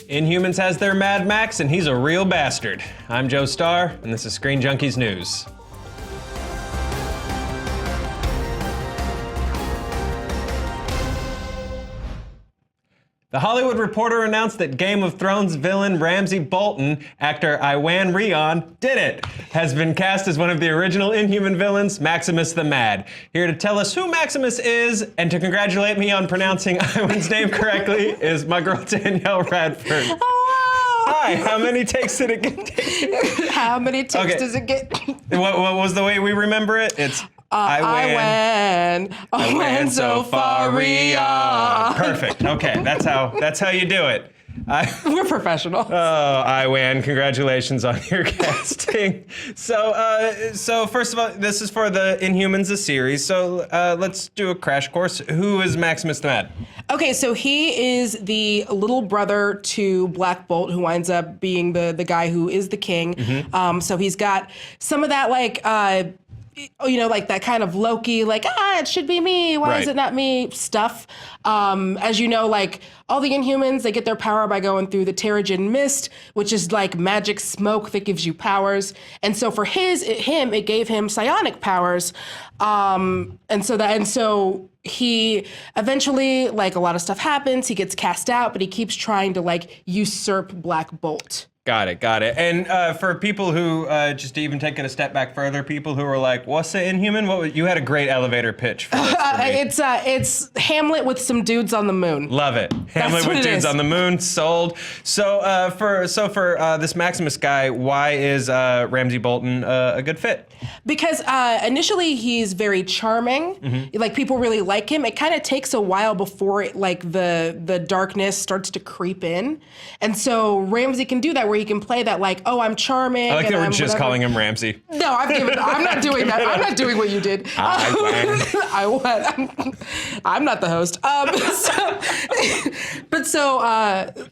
Inhumans has their Mad Max, and he's a real bastard. I'm Joe Starr, and this is Screen Junkies News. The Hollywood Reporter announced that Game of Thrones villain Ramsey Bolton, actor Iwan Rheon, did it, has been cast as one of the original Inhuman villains, Maximus the Mad. Here to tell us who Maximus is and to congratulate me on pronouncing Iwan's name correctly is my girl Danielle Radford. Hi, how many takes did it get? How many takes does it get? What was the way we remember it? It's I went so far. Perfect. Okay, that's how you do it. We're professional. Oh, Iwan, congratulations on your casting. So first of all, this is for the Inhumans, the series. So let's do a crash course. Who is Maximus the Mad? Okay, so he is the little brother to Black Bolt, who winds up being the guy who is the king. Mm-hmm. So he's got some of that like that kind of Loki, it should be me, why is it not me stuff. As you know, like all the Inhumans, they get their power by going through the Terrigen Mist, which is like magic smoke that gives you powers. And so for it gave him psionic powers. And so he eventually, like a lot of stuff happens, he gets cast out, but he keeps trying to usurp Black Bolt. Got it. And for people who, just even take it a step back further, people who are like, what's the Inhuman? You had a great elevator pitch for this for me. It's Hamlet with some dudes on the moon. Love it. Hamlet with dudes on the moon, sold. So for this Maximus guy, why is Ramsey Bolton a good fit? Because initially he's very charming. Mm-hmm. Like people really like him. It kind of takes a while before the darkness starts to creep in. And so Ramsey can do that where he can play that I'm charming. I like that we're just whatever. calling him Ramsey. No, I'm not doing that. I'm not doing what you did. I went. I'm not the host.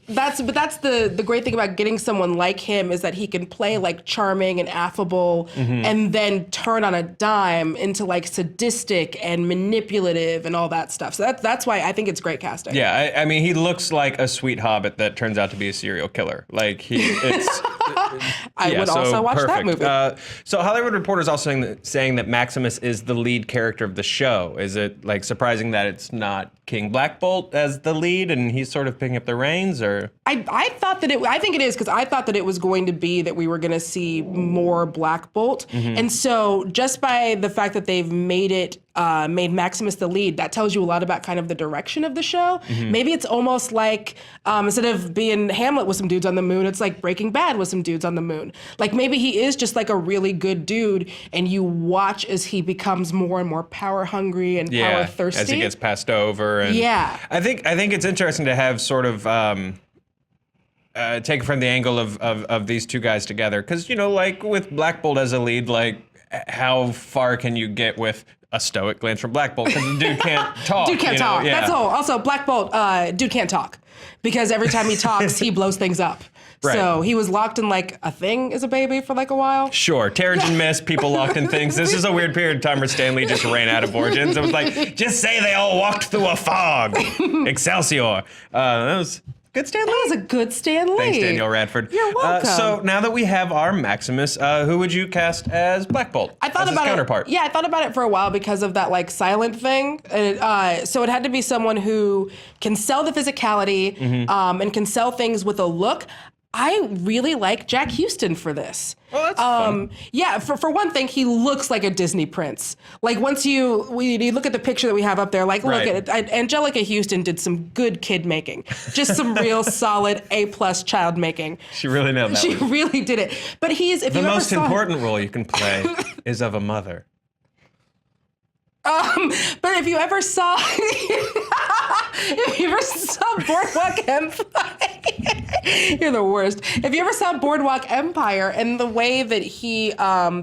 That's the great thing about getting someone like him is that he can play charming and affable, mm-hmm. and then turn on a dime into sadistic and manipulative and all that stuff. So that's why I think it's great casting. Yeah, I mean he looks like a sweet hobbit that turns out to be a serial killer. I would also watch that movie. So Hollywood Reporter is also saying that Maximus is the lead character of the show. Is it surprising that it's not King Black Bolt as the lead and he's sort of picking up the reins, or? I thought that I think it is, because I thought that it was going to be that we were going to see more Black Bolt. Mm-hmm. And so just by the fact that they've made Maximus the lead, that tells you a lot about kind of the direction of the show. Mm-hmm. Maybe it's almost like instead of being Hamlet with some dudes on the moon, it's like Breaking Bad with some dudes on the moon. Maybe he is just a really good dude, and you watch as he becomes more and more power hungry and power thirsty as he gets passed over. And yeah, I think it's interesting to have sort of take it from the angle of these two guys together, because with Black Bolt as a lead, how far can you get with a stoic glance from Black Bolt, because the dude can't talk. Dude can't talk. Yeah. That's all. Also, Black Bolt, dude can't talk, because every time he talks, he blows things up. Right. So he was locked in a thing as a baby for a while. Sure, Terrigen Mist, people locked in things. This is a weird period of time where Stan Lee just ran out of origins. It was just say they all walked through a fog. Excelsior. That was good Stan Lee. That was a good Stan Lee. Thanks, Danielle Radford. You're welcome. So now that we have our Maximus, who would you cast as Black Bolt? I thought about counterpart. Yeah, I thought about it for a while because of that silent thing. So it had to be someone who can sell the physicality, mm-hmm. And can sell things with a look. I really like Jack Houston for this. Oh, that's fun. Yeah, for one thing, he looks like a Disney prince. Once you look at the picture that we have up there, look at it. Angelica Houston did some good kid making. Just some real solid A+ child making. She really nailed that. She really did it. But the most important role you can play is of a mother. But if you ever saw Boardwalk Empire, you're the worst. If you ever saw Boardwalk Empire and the way that he,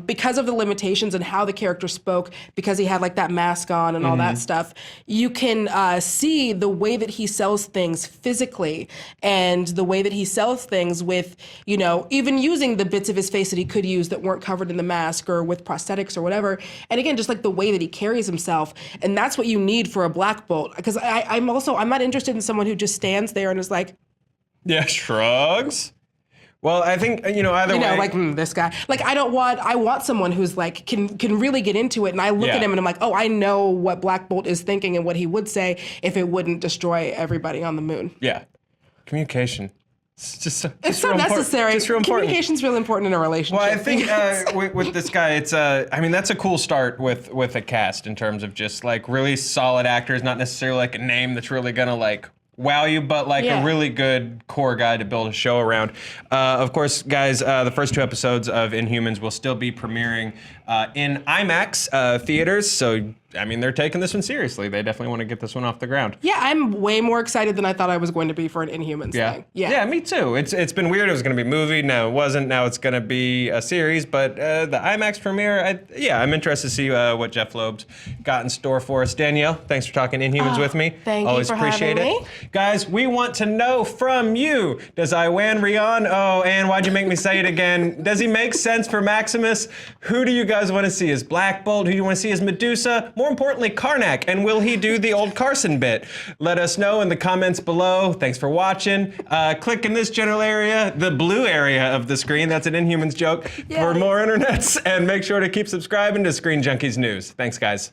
because of the limitations and how the character spoke, because he had that mask on and all that stuff, you can see the way that he sells things physically and the way that he sells things with, even using the bits of his face that he could use that weren't covered in the mask or with prosthetics or whatever. And again, just the way that he carries himself. And that's what you need for a Black Bolt. Because I'm not interested in someone who just stands there and is like, Yeah, shrugs. Well, I think, either way. Like this guy. Like I want someone who's like can really get into it. And I look at him and I'm like, oh, I know what Black Bolt is thinking and what he would say if it wouldn't destroy everybody on the moon. Yeah. Communication. It's so necessary. Just real important. Communication's really important in a relationship. Well, I think with this guy, it's that's a cool start with a cast in terms of just like really solid actors, not necessarily like a name that's really gonna like wow you, but like a really good core guy to build a show around. Of course, guys, the first 2 episodes of Inhumans will still be premiering in IMAX theaters, so they're taking this one seriously. They definitely want to get this one off the ground. Yeah, I'm way more excited than I thought I was going to be for an Inhumans thing. Yeah, me too. It's been weird. It was going to be a movie. Now it wasn't. Now it's going to be a series. But the IMAX premiere, I'm interested to see what Jeff Loeb's got in store for us. Danielle, thanks for talking Inhumans with me. Thank Always you for appreciate having it. me. Guys, we want to know from you. Does Iwan Rheon, and why'd you make me say it again? Does he make sense for Maximus? Who do you guys want to see as Black Bolt? Who do you want to see as Medusa? More importantly, Karnak, and will he do the old Carson bit? Let us know in the comments below. Thanks for watching. Click in this general area, the blue area of the screen. That's an Inhumans joke for more internets. And make sure to keep subscribing to Screen Junkies News. Thanks, guys.